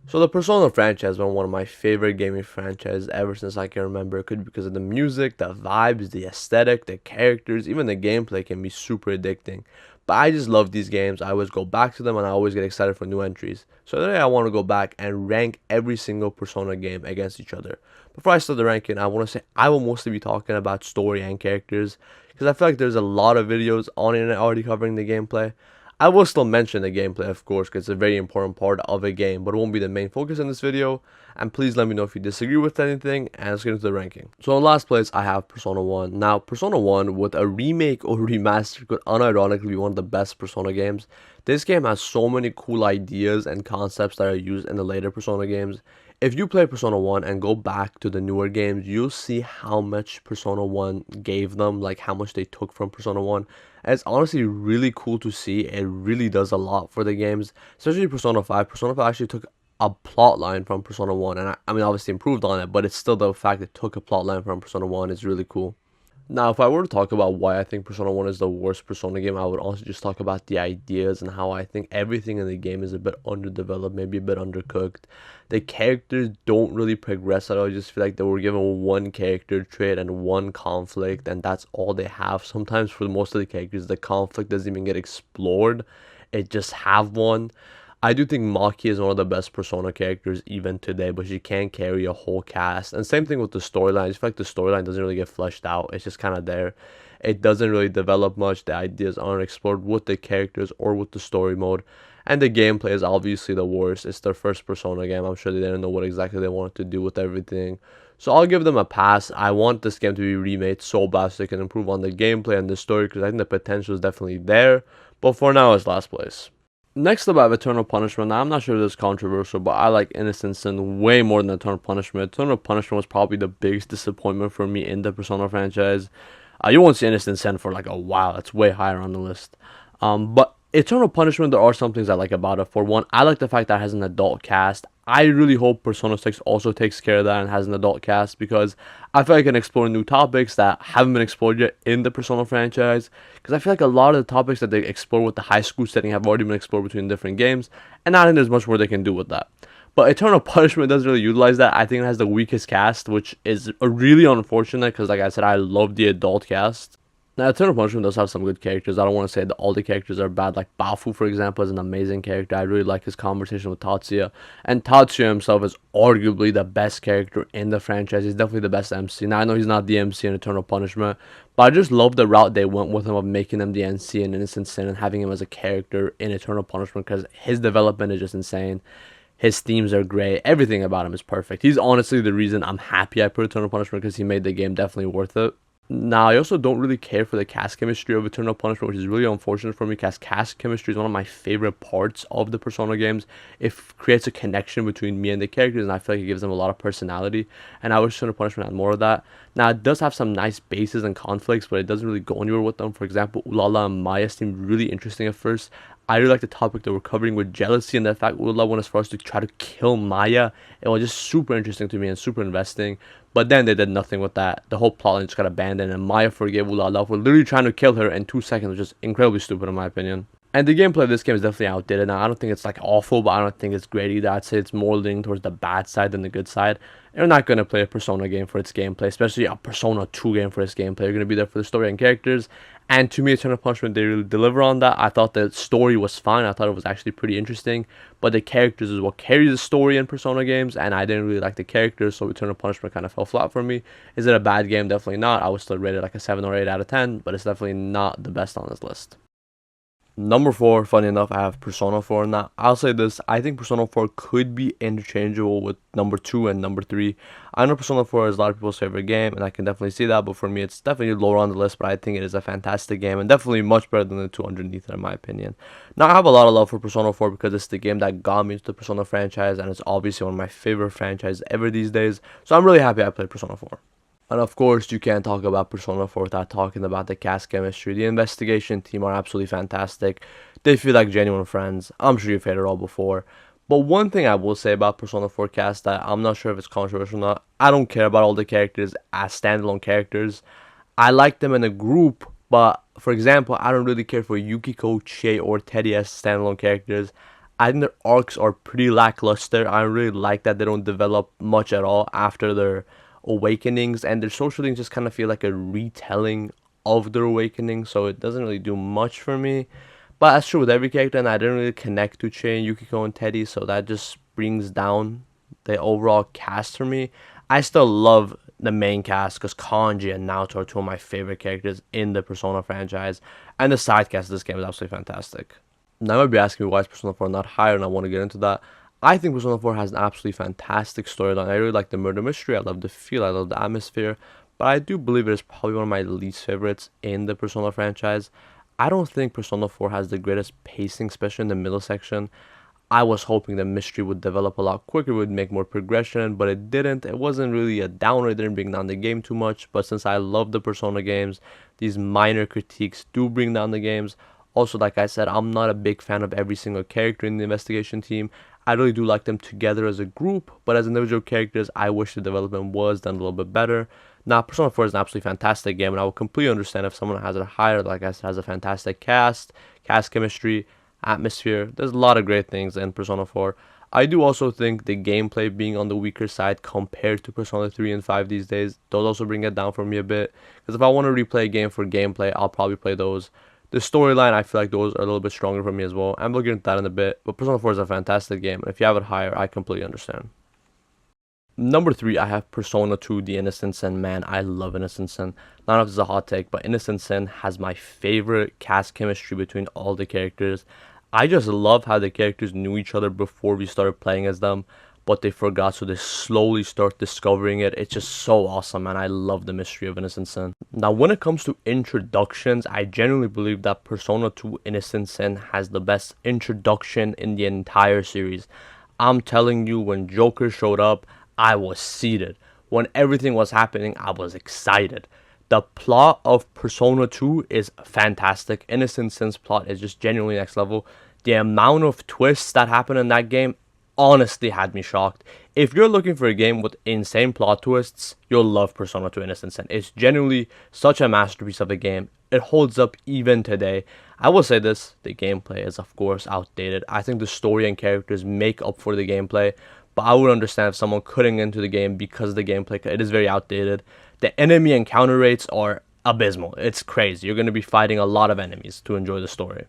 So the Persona franchise has been one of my favorite gaming franchises ever since I can remember. It could be because of the music, the vibes, the aesthetic, the characters, even the gameplay can be super addicting. But I just love these games. I always go back to them and I always get excited for new entries. So today I want to go back and rank every single Persona game against each other. Before I start the ranking, I want to say I will mostly be talking about story and characters because I feel like there's a lot of videos on the internet already covering the gameplay. I will still mention the gameplay, of course, because it's a very important part of a game, but it won't be the main focus in this video. And please let me know if you disagree with anything, and let's get into the ranking. So in last place, I have Persona 1. Now, Persona 1, with a remake or remaster, could unironically be one of the best Persona games. This game has so many cool ideas and concepts that are used in the later Persona games. If you play Persona 1 and go back to the newer games, you'll see how much Persona 1 gave them, like how much they took from Persona 1. And it's honestly really cool to see. It really does a lot for the games, especially Persona 5. Persona 5 actually took a plot line from Persona 1, and I mean, obviously improved on it, but it's still the fact it took a plot line from Persona 1 is really cool. Now, if I were to talk about why I think Persona 1 is the worst Persona game, I would also just talk about the ideas and how I think everything in the game is a bit underdeveloped, maybe a bit undercooked. The characters don't really progress at all. I just feel like they were given one character trait and one conflict, and that's all they have. Sometimes for most of the characters, the conflict doesn't even get explored. It just have one. I do think Maki is one of the best Persona characters even today, but she can't carry a whole cast. And same thing with the storyline. I just feel like the storyline doesn't really get fleshed out. It's just kind of there. It doesn't really develop much. The ideas aren't explored with the characters or with the story mode. And the gameplay is obviously the worst. It's their first Persona game. I'm sure they didn't know what exactly they wanted to do with everything. So I'll give them a pass. I want this game to be remade so bad so they can improve on the gameplay and the story because I think the potential is definitely there. But for now, it's last place. Next up, I have Eternal Punishment. Now, I'm not sure if this is controversial, but I like Innocent Sin way more than Eternal Punishment. Eternal Punishment was probably the biggest disappointment for me in the Persona franchise. You won't see Innocent Sin for like a while. It's way higher on the list. But Eternal Punishment, there are some things I like about it. For one, I like the fact that it has an adult cast. I really hope Persona 6 also takes care of that and has an adult cast because I feel like I can explore new topics that haven't been explored yet in the Persona franchise. Because I feel like a lot of the topics that they explore with the high school setting have already been explored between different games, and I think there's much more they can do with that. But Eternal Punishment doesn't really utilize that. I think it has the weakest cast, which is really unfortunate because, like I said, I love the adult cast. Now, Eternal Punishment does have some good characters. I don't want to say that all the characters are bad. Like Bafu, for example, is an amazing character. I really like his conversation with Tatsuya. And Tatsuya himself is arguably the best character in the franchise. He's definitely the best MC. Now, I know he's not the MC in Eternal Punishment, but I just love the route they went with him of making him the NC in Innocent Sin and having him as a character in Eternal Punishment because his development is just insane. His themes are great. Everything about him is perfect. He's honestly the reason I'm happy I put Eternal Punishment because he made the game definitely worth it. Now, I also don't really care for the cast chemistry of Eternal Punishment, which is really unfortunate for me because cast chemistry is one of my favorite parts of the Persona games. It creates a connection between me and the characters, and I feel like it gives them a lot of personality, and I wish Eternal Punishment had more of that. Now, it does have some nice bases and conflicts, but it doesn't really go anywhere with them. For example, Ulala and Maya seemed really interesting at first. I really like the topic that we're covering with jealousy and the fact Ulala went as far as to try to kill Maya. It was just super interesting to me and super investing. But then they did nothing with that. The whole plotline just got abandoned, and Maya forgave Ulala for literally trying to kill her in 2 seconds, which is incredibly stupid in my opinion. And the gameplay of this game is definitely outdated now. I don't think it's like awful, but I don't think it's great either. I'd say it's more leaning towards the bad side than the good side. You're not going to play a Persona game for its gameplay, especially a Persona 2 game for its gameplay. You're going to be there for the story and characters. And to me, Eternal Punishment, they really deliver on that. I thought the story was fine. I thought it was actually pretty interesting. But the characters is what carries the story in Persona games. And I didn't really like the characters, so Eternal Punishment kind of fell flat for me. Is it a bad game? Definitely not. I would still rate it like a 7 or 8 out of 10. But it's definitely not the best on this list. Number 4, funny enough, I have Persona 4. Now, I'll say this, I think Persona 4 could be interchangeable with number 2 and number 3. I know Persona 4 is a lot of people's favorite game, and I can definitely see that, but for me, it's definitely lower on the list, but I think it is a fantastic game, and definitely much better than the 2 underneath it, in my opinion. Now, I have a lot of love for Persona 4 because it's the game that got me into the Persona franchise, and it's obviously one of my favorite franchises ever these days, so I'm really happy I played Persona 4. And of course, you can't talk about Persona 4 without talking about the cast chemistry. The investigation team are absolutely fantastic. They feel like genuine friends. I'm sure you've heard it all before. But one thing I will say about Persona 4 cast that I'm not sure if it's controversial or not, I don't care about all the characters as standalone characters. I like them in a group, but for example, I don't really care for Yukiko, Chie, or Teddy as standalone characters. I think their arcs are pretty lackluster. I really like that they don't develop much at all after their awakenings, and their social things just kind of feel like a retelling of their awakening, so it doesn't really do much for me. But that's true with every character, and I didn't really connect to Chain, Yukiko, and Teddy, so that just brings down the overall cast for me. I still love the main cast because Kanji and Naoto are two of my favorite characters in the Persona franchise, and the side cast of this game is absolutely fantastic. Now, you might be asking me why is Persona 4 not higher, and I want to get into that. I think Persona 4 has an absolutely fantastic storyline. I really like the murder mystery, I love the feel, I love the atmosphere, but I do believe it is probably one of my least favorites in the Persona franchise. I don't think Persona 4 has the greatest pacing, especially in the middle section. I was hoping the mystery would develop a lot quicker, would make more progression, but it didn't. It wasn't really a downer, it didn't bring down the game too much, but since I love the Persona games, these minor critiques do bring down the games. Also, like I said, I'm not a big fan of every single character in the investigation team. I really do like them together as a group, but as individual characters, I wish the development was done a little bit better. Now, Persona 4 is an absolutely fantastic game, and I will completely understand if someone has it higher. Like I said, has a fantastic cast chemistry, atmosphere. There's a lot of great things in Persona 4. I do also think the gameplay being on the weaker side compared to Persona 3 and 5 these days does also bring it down for me a bit. Because if I want to replay a game for gameplay, I'll probably play those. The storyline, I feel like those are a little bit stronger for me as well. I'm looking at that in a bit, but Persona 4 is a fantastic game. If you have it higher, I completely understand. Number 3, I have Persona 2 The Innocent Sin. Man, I love Innocent Sin. Not know if this is a hot take, but Innocent Sin has my favorite cast chemistry between all the characters. I just love how the characters knew each other before we started playing as them, but they forgot, so they slowly start discovering it. It's just so awesome, man. I love the mystery of Innocent Sin. Now, when it comes to introductions, I genuinely believe that Persona 2 Innocent Sin has the best introduction in the entire series. I'm telling you, when Joker showed up, I was seated. When everything was happening, I was excited. The plot of Persona 2 is fantastic. Innocent Sin's plot is just genuinely next level. The amount of twists that happen in that game honestly had me shocked. If you're looking for a game with insane plot twists, you'll love Persona 2 Innocent Sin. It's genuinely such a masterpiece of a game. It holds up even today. I will say this, the gameplay is of course outdated. I think the story and characters make up for the gameplay, but I would understand if someone couldn't get into the game because of the gameplay. It is very outdated. The enemy encounter rates are abysmal. It's crazy. You're going to be fighting a lot of enemies to enjoy the story.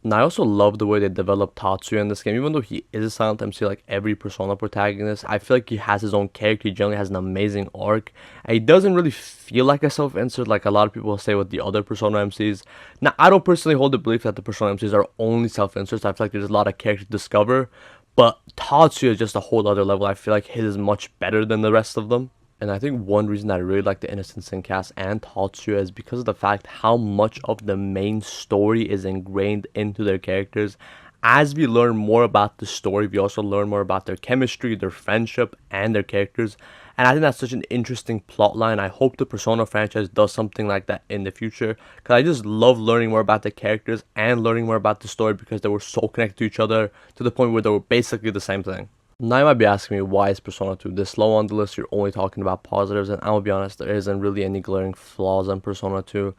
And I also love the way they develop Tatsuya in this game. Even though he is a silent MC like every Persona protagonist, I feel like he has his own character. He generally has an amazing arc. And he doesn't really feel like a self-insert like a lot of people say with the other Persona MCs. Now, I don't personally hold the belief that the Persona MCs are only self-inserts. I feel like there's a lot of character to discover. But Tatsuya is just a whole other level. I feel like his is much better than the rest of them. And I think one reason that I really like the Innocent Sin cast and Tatsuya is because of the fact how much of the main story is ingrained into their characters. As we learn more about the story, we also learn more about their chemistry, their friendship, and their characters. And I think that's such an interesting plot line. I hope the Persona franchise does something like that in the future, because I just love learning more about the characters and learning more about the story because they were so connected to each other to the point where they were basically the same thing. Now you might be asking me, why is Persona 2 this low on the list? You're only talking about positives, and I'll be honest, there isn't really any glaring flaws in Persona 2.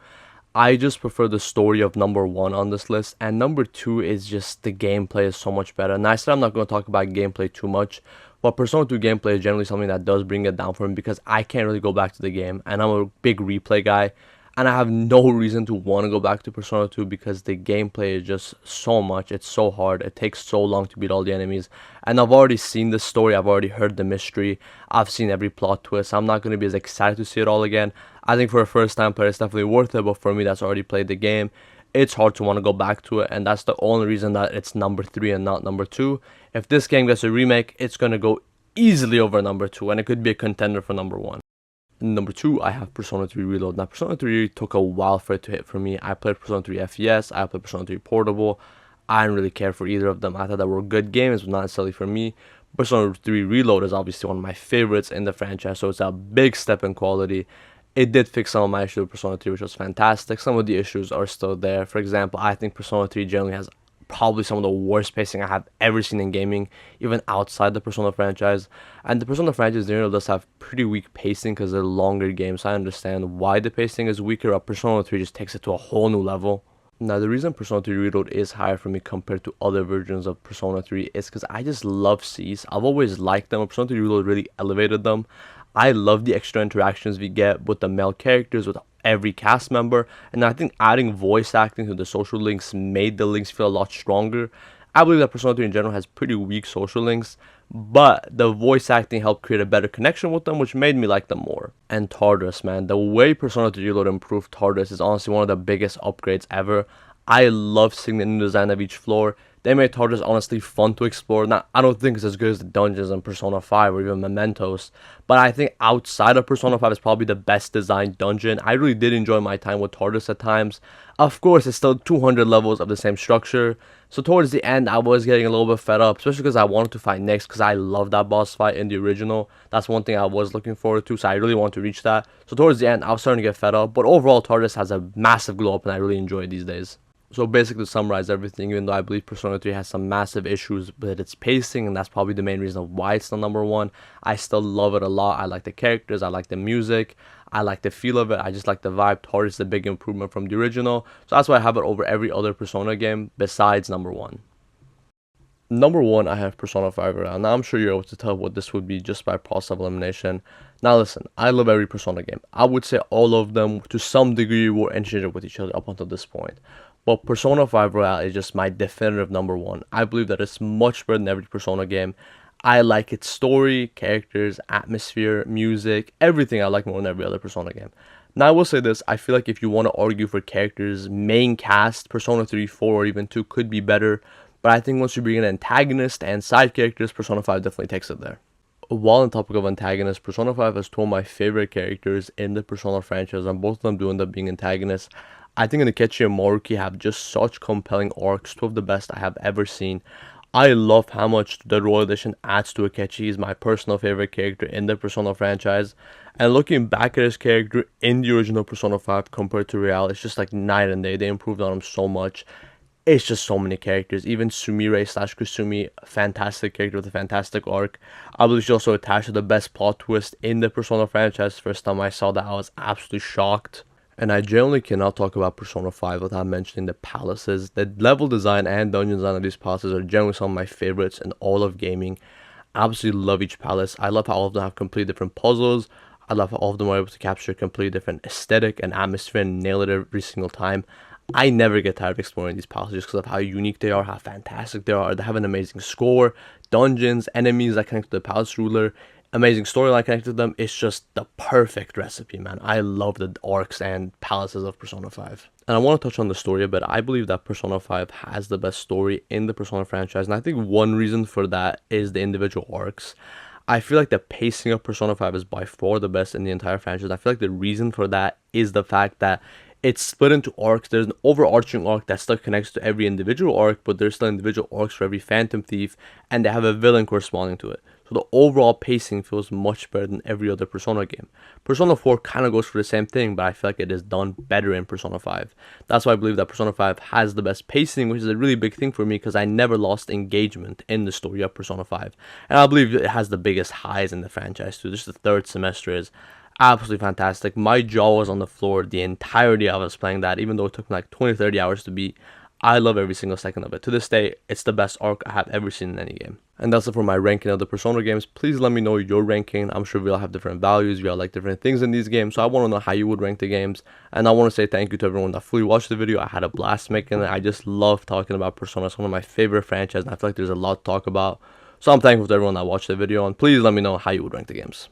I just prefer the story of number 1 on this list, and number 2 is just the gameplay is so much better. And I said I'm not going to talk about gameplay too much, but Persona 2 gameplay is generally something that does bring it down for me because I can't really go back to the game, and I'm a big replay guy. And I have no reason to want to go back to Persona 2 because the gameplay is just so much. It's so hard. It takes so long to beat all the enemies. And I've already seen the story. I've already heard the mystery. I've seen every plot twist. I'm not going to be as excited to see it all again. I think for a first time player, it's definitely worth it. But for me, that's already played the game, it's hard to want to go back to it. And that's the only reason that it's number 3 and not number 2. If this game gets a remake, it's going to go easily over number 2. And it could be a contender for number 1. Number 2, I have Persona 3 Reload. Now, Persona 3 took a while for it to hit for me. I played Persona 3 FES, I played Persona 3 Portable. I didn't really care for either of them. I thought they were good games, but not necessarily for me. Persona 3 Reload is obviously one of my favorites in the franchise, so it's a big step in quality. It did fix some of my issues with Persona 3, which was fantastic. Some of the issues are still there. For example, I think Persona 3 generally has probably some of the worst pacing I have ever seen in gaming, even outside the Persona franchise. And the Persona franchise generally does have pretty weak pacing because they're longer games. So I understand why the pacing is weaker, but Persona 3 just takes it to a whole new level. Now, the reason Persona 3 Reload is higher for me compared to other versions of Persona 3 is because I just love C's. I've always liked them. Persona 3 Reload really elevated them. I love the extra interactions we get with the male characters, with every cast member, and I think adding voice acting to the social links made the links feel a lot stronger. I believe that Persona 3 in general has pretty weak social links, but the voice acting helped create a better connection with them, which made me like them more. And Tartarus, man, the way Persona 3 Reload improved Tartarus is honestly one of the biggest upgrades ever. I love seeing the new design of each floor. They made Tartarus honestly fun to explore. Now, I don't think it's as good as the dungeons in Persona 5 or even Mementos, but I think outside of Persona 5 is probably the best designed dungeon. I really did enjoy my time with Tartarus at times. Of course, it's still 200 levels of the same structure, so towards the end, I was getting a little bit fed up, especially because I wanted to fight Nyx, because I love that boss fight in the original. That's one thing I was looking forward to, so I really want to reach that. So towards the end, I was starting to get fed up, but overall, Tartarus has a massive glow up, and I really enjoy it these days. So basically, to summarize everything, even though I believe Persona 3 has some massive issues with its pacing, and that's probably the main reason why it's the number one, I still love it a lot. I like the characters, I like the music, I like the feel of it, I just like the vibe. Tartarus is a big improvement from the original, so that's why I have it over every other Persona game besides number one. Number one, I have Persona 5 Royale. Now, I'm sure you're able to tell what this would be just by process of elimination. Now, listen, I love every Persona game. I would say all of them, to some degree, were integrated with each other up until this point. But Persona 5 Royale is just my definitive number one. I believe that it's much better than every Persona game. I like its story, characters, atmosphere, music, everything I like more than every other Persona game. Now, I will say this, I feel like if you want to argue for characters, main cast, Persona 3, 4, or even 2 could be better. But I think once you bring in antagonist and side characters, Persona 5 definitely takes it there. While on topic of antagonists, Persona 5 has two of my favorite characters in the Persona franchise, and both of them do end up being antagonists. I think Akechi and Maruki have just such compelling arcs, two of the best I have ever seen. I love how much the Royal Edition adds to Akechi. He's my personal favorite character in the Persona franchise. And looking back at his character in the original Persona 5 compared to Royale, it's just like night and day. They improved on him so much. It's just so many characters. Even Sumire slash Kusumi, fantastic character with a fantastic arc. I believe she's also attached to the best plot twist in the Persona franchise. First time I saw that, I was absolutely shocked. And I generally cannot talk about Persona 5 without mentioning the palaces. The level design and dungeon design of these palaces are generally some of my favorites in all of gaming. I absolutely love each palace. I love how all of them have completely different puzzles. I love how all of them are able to capture a completely different aesthetic and atmosphere and nail it every single time. I never get tired of exploring these palaces just because of how unique they are, how fantastic they are. They have an amazing score, dungeons, enemies that connect to the palace ruler, amazing storyline connected to them. It's just the perfect recipe, man. I love the arcs and palaces of Persona 5. And I want to touch on the story a bit. I believe that Persona 5 has the best story in the Persona franchise, and I think one reason for that is the individual arcs. I feel like the pacing of Persona 5 is by far the best in the entire franchise. I feel like the reason for that is the fact that it's split into arcs. There's an overarching arc that still connects to every individual arc, but there's still individual arcs for every Phantom Thief, and they have a villain corresponding to it. So the overall pacing feels much better than every other Persona game. Persona 4 kind of goes for the same thing, but I feel like it is done better in Persona 5. That's why I believe that Persona 5 has the best pacing, which is a really big thing for me because I never lost engagement in the story of Persona 5. And I believe it has the biggest highs in the franchise too. Just the third semester is absolutely fantastic. My jaw was on the floor the entirety I was playing that, even though it took me like 20-30 hours to beat. I love every single second of it. To this day, it's the best arc I have ever seen in any game. And that's it for my ranking of the Persona games. Please let me know your ranking. I'm sure we all have different values. We all like different things in these games. So I want to know how you would rank the games. And I want to say thank you to everyone that fully watched the video. I had a blast making it. I just love talking about Persona. It's one of my favorite franchises. And I feel like there's a lot to talk about. So I'm thankful to everyone that watched the video. And please let me know how you would rank the games.